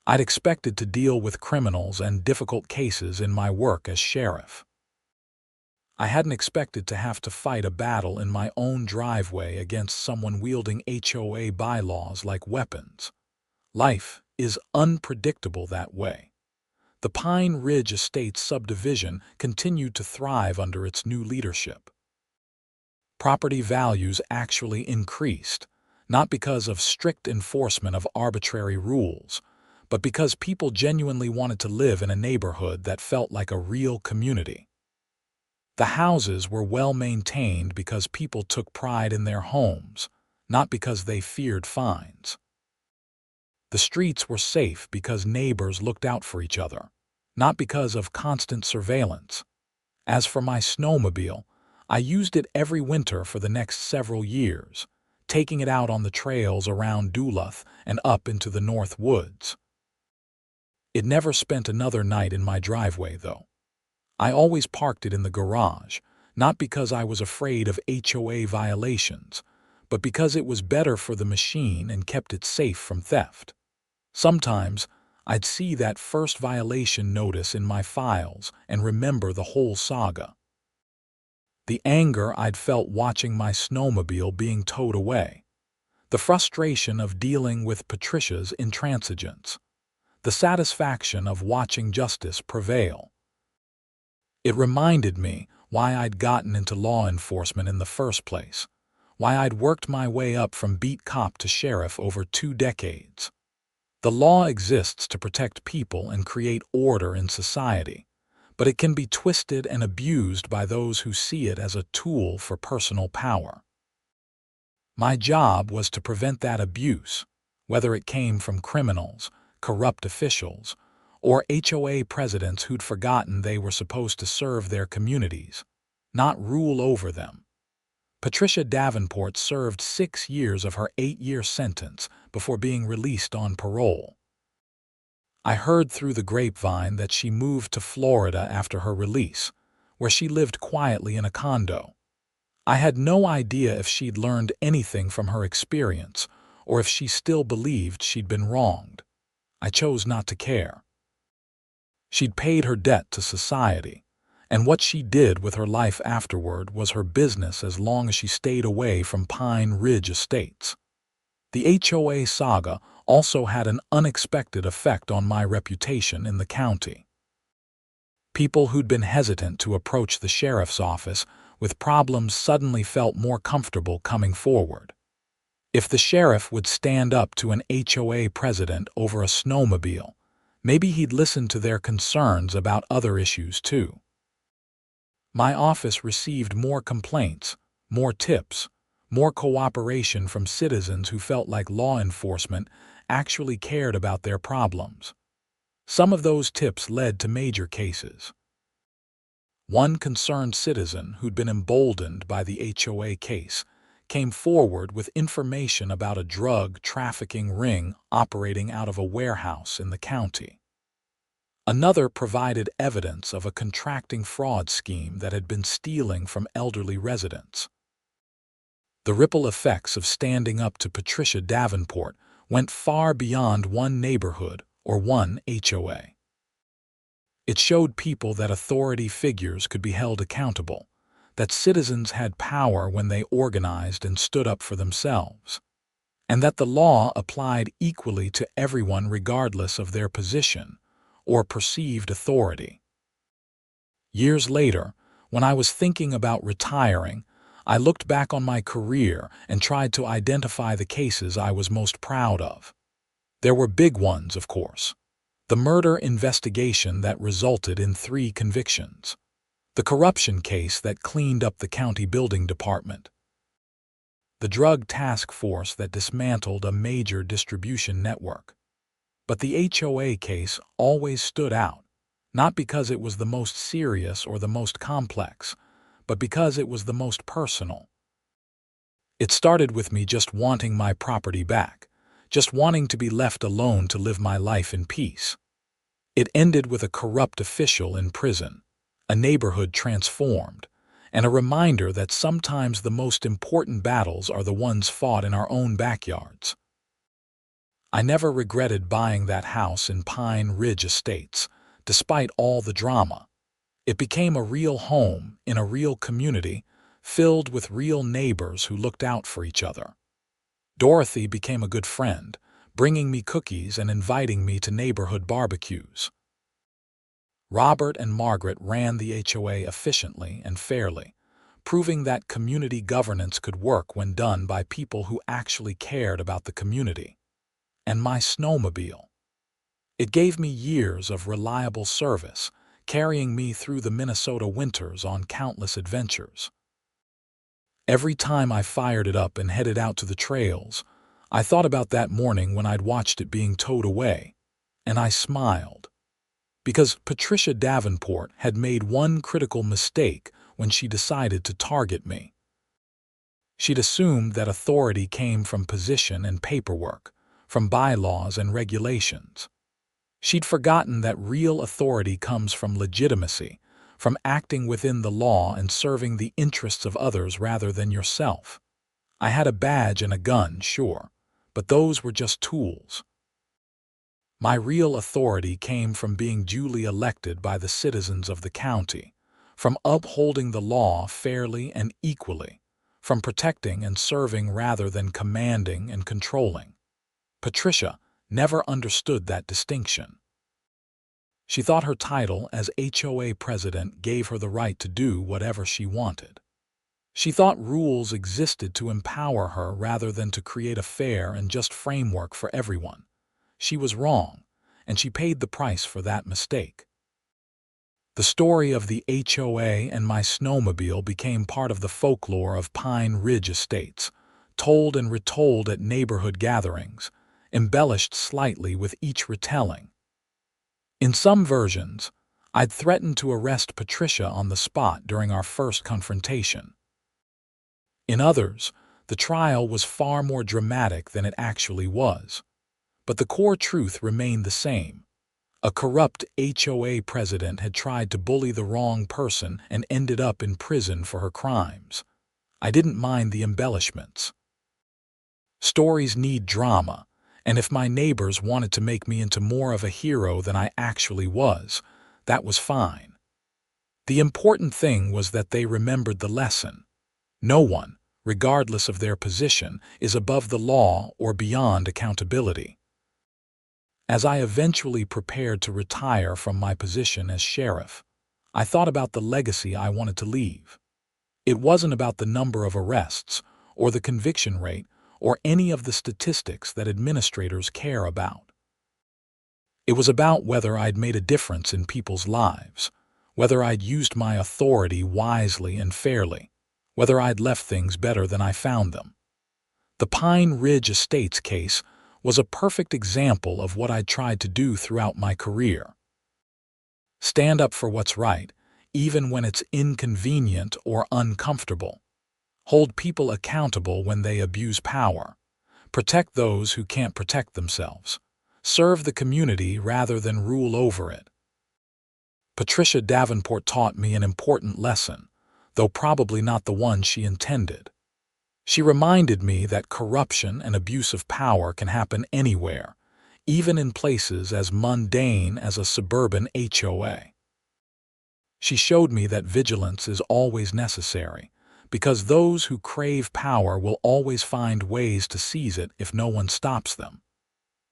I'd expected to deal with criminals and difficult cases in my work as sheriff. I hadn't expected to have to fight a battle in my own driveway against someone wielding HOA bylaws like weapons. Life is unpredictable that way. The Pine Ridge Estates subdivision continued to thrive under its new leadership. Property values actually increased, not because of strict enforcement of arbitrary rules, but because people genuinely wanted to live in a neighborhood that felt like a real community. The houses were well maintained because people took pride in their homes, not because they feared fines. The streets were safe because neighbors looked out for each other, not because of constant surveillance. As for my snowmobile, I used it every winter for the next several years, taking it out on the trails around Duluth and up into the North Woods. It never spent another night in my driveway, though. I always parked it in the garage, not because I was afraid of HOA violations, but because it was better for the machine and kept it safe from theft. Sometimes, I'd see that first violation notice in my files and remember the whole saga. The anger I'd felt watching my snowmobile being towed away, the frustration of dealing with Patricia's intransigence, the satisfaction of watching justice prevail. It reminded me why I'd gotten into law enforcement in the first place, why I'd worked my way up from beat cop to sheriff over 2 decades. The law exists to protect people and create order in society, but it can be twisted and abused by those who see it as a tool for personal power. My job was to prevent that abuse, whether it came from criminals, corrupt officials, or HOA presidents who'd forgotten they were supposed to serve their communities, not rule over them. Patricia Davenport served 6 years of her 8-year sentence before being released on parole. I heard through the grapevine that she moved to Florida after her release, where she lived quietly in a condo. I had no idea if she'd learned anything from her experience or if she still believed she'd been wronged. I chose not to care. She'd paid her debt to society, and what she did with her life afterward was her business as long as she stayed away from Pine Ridge Estates. The HOA saga also had an unexpected effect on my reputation in the county. People who'd been hesitant to approach the sheriff's office with problems suddenly felt more comfortable coming forward. If the sheriff would stand up to an HOA president over a snowmobile, maybe he'd listen to their concerns about other issues too. My office received more complaints, more tips, more cooperation from citizens who felt like law enforcement actually cared about their problems. Some of those tips led to major cases. One concerned citizen who'd been emboldened by the HOA case came forward with information about a drug trafficking ring operating out of a warehouse in the county. Another provided evidence of a contracting fraud scheme that had been stealing from elderly residents. The ripple effects of standing up to Patricia Davenport went far beyond one neighborhood or one HOA. It showed people that authority figures could be held accountable, that citizens had power when they organized and stood up for themselves, and that the law applied equally to everyone regardless of their position or perceived authority. Years later, when I was thinking about retiring, I looked back on my career and tried to identify the cases I was most proud of. There were big ones, of course. The murder investigation that resulted in 3 convictions. The corruption case that cleaned up the county building department. The drug task force that dismantled a major distribution network. But the HOA case always stood out, not because it was the most serious or the most complex, but because it was the most personal. It started with me just wanting my property back, just wanting to be left alone to live my life in peace. It ended with a corrupt official in prison, a neighborhood transformed, and a reminder that sometimes the most important battles are the ones fought in our own backyards. I never regretted buying that house in Pine Ridge Estates, despite all the drama. It became a real home in a real community, filled with real neighbors who looked out for each other. Dorothy became a good friend, bringing me cookies and inviting me to neighborhood barbecues. Robert and Margaret ran the HOA efficiently and fairly, proving that community governance could work when done by people who actually cared about the community. And my snowmobile. It gave me years of reliable service, carrying me through the Minnesota winters on countless adventures. Every time I fired it up and headed out to the trails, I thought about that morning when I'd watched it being towed away, and I smiled. Because Patricia Davenport had made one critical mistake when she decided to target me. She'd assumed that authority came from position and paperwork, from bylaws and regulations. She'd forgotten that real authority comes from legitimacy, from acting within the law and serving the interests of others rather than yourself. I had a badge and a gun, sure, but those were just tools. My real authority came from being duly elected by the citizens of the county, from upholding the law fairly and equally, from protecting and serving rather than commanding and controlling. Patricia never understood that distinction. She thought her title as HOA president gave her the right to do whatever she wanted. She thought rules existed to empower her rather than to create a fair and just framework for everyone. She was wrong, and she paid the price for that mistake. The story of the HOA and my snowmobile became part of the folklore of Pine Ridge Estates, told and retold at neighborhood gatherings, embellished slightly with each retelling. In some versions, I'd threatened to arrest Patricia on the spot during our first confrontation. In others, the trial was far more dramatic than it actually was. But the core truth remained the same. A corrupt HOA president had tried to bully the wrong person and ended up in prison for her crimes. I didn't mind the embellishments. Stories need drama, and if my neighbors wanted to make me into more of a hero than I actually was, that was fine. The important thing was that they remembered the lesson. No one, regardless of their position, is above the law or beyond accountability. As I eventually prepared to retire from my position as sheriff, I thought about the legacy I wanted to leave. It wasn't about the number of arrests, or the conviction rate, or any of the statistics that administrators care about. It was about whether I'd made a difference in people's lives, whether I'd used my authority wisely and fairly, whether I'd left things better than I found them. The Pine Ridge Estates case was a perfect example of what I'd tried to do throughout my career. Stand up for what's right, even when it's inconvenient or uncomfortable. Hold people accountable when they abuse power. Protect those who can't protect themselves. Serve the community rather than rule over it. Patricia Davenport taught me an important lesson, though probably not the one she intended. She reminded me that corruption and abuse of power can happen anywhere, even in places as mundane as a suburban HOA. She showed me that vigilance is always necessary, because those who crave power will always find ways to seize it if no one stops them.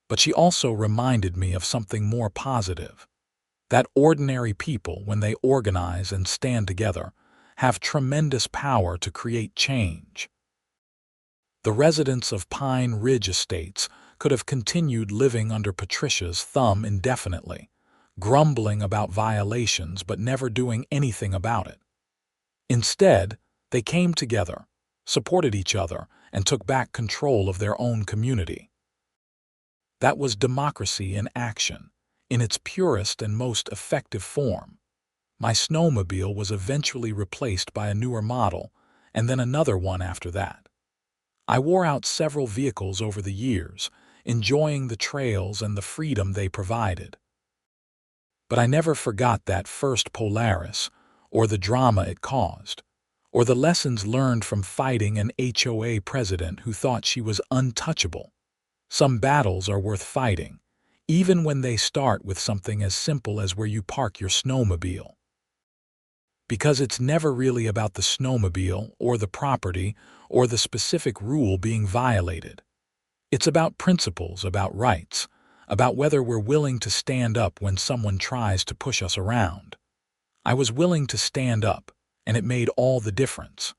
But she also reminded me of something more positive, that ordinary people, when they organize and stand together, have tremendous power to create change. The residents of Pine Ridge Estates could have continued living under Patricia's thumb indefinitely, grumbling about violations but never doing anything about it. Instead, they came together, supported each other, and took back control of their own community. That was democracy in action, in its purest and most effective form. My snowmobile was eventually replaced by a newer model, and then another one after that. I wore out several vehicles over the years, enjoying the trails and the freedom they provided. But I never forgot that first Polaris, or the drama it caused, or the lessons learned from fighting an HOA president who thought she was untouchable. Some battles are worth fighting, even when they start with something as simple as where you park your snowmobile. Because it's never really about the snowmobile or the property or the specific rule being violated. It's about principles, about rights, about whether we're willing to stand up when someone tries to push us around. I was willing to stand up, and it made all the difference.